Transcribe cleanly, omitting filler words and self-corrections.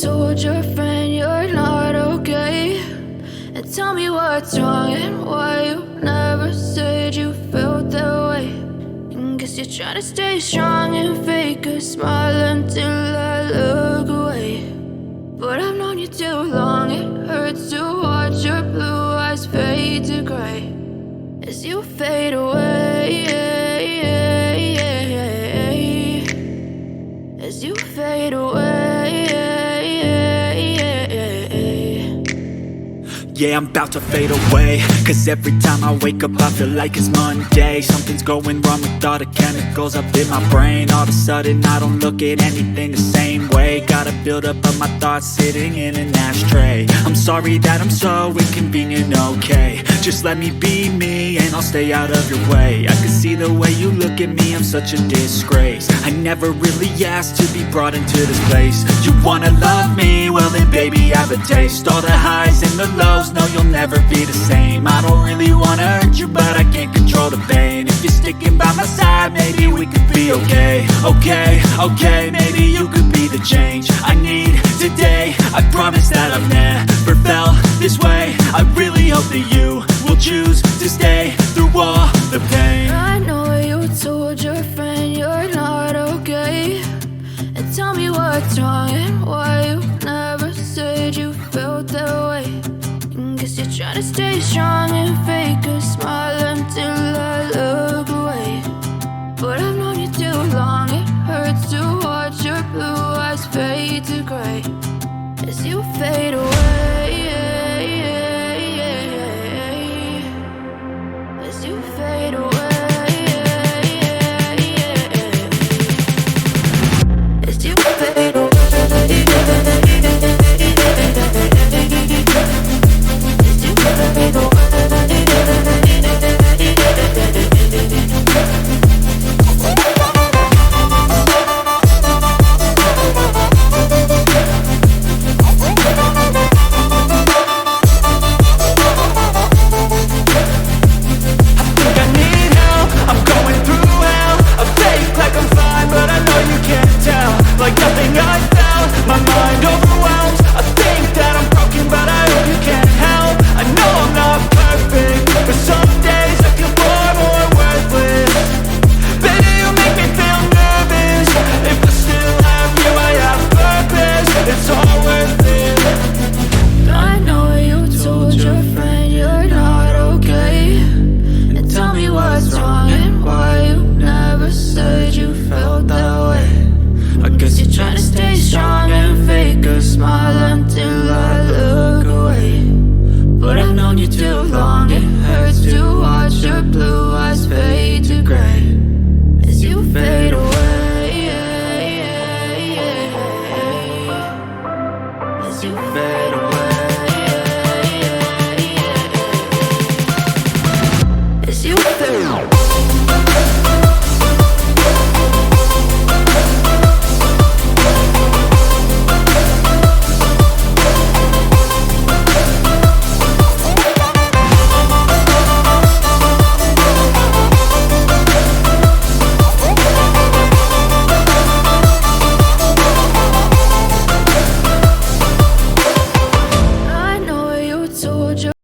told your friend you're not okay, and tell me what's wrong and why you never said you felt that way. And guess you're trying to stay strong and fake a smile until I look away. But I've known you too long, it hurts to watch your blue eyes fade to gray as you fade away, as you fade away. Yeah, I'm about to fade away, cause every time I wake up I feel like it's Monday. Something's going wrong with all the chemicals up in my brain. All of a sudden I don't look at anything the same way. Gotta build up of my thoughts sitting in an ashtray. I'm sorry that I'm so inconvenient, okay. Just let me be me and I'll stay out of your way. I can see the way you look at me, I'm such a disgrace. I never really asked to be brought into this place. You wanna love me? Well then baby have a taste. All the highs and the lows, no you'll never be the same. I don't really wanna hurt you but I can't control the pain. If you're sticking by my side maybe we could be okay. Okay, maybe you could be the change I need today. I promise that I've never felt this way. I really hope that you will choose to stay through all the pain. I know you told your friend you're not okay, and tell me what's wrong and why you never said you felt that way. And guess you're trying to stay strong and fake a smile until I look away. But I've known you too long, it hurts to watch your blue eyes fade to gray as you fade away.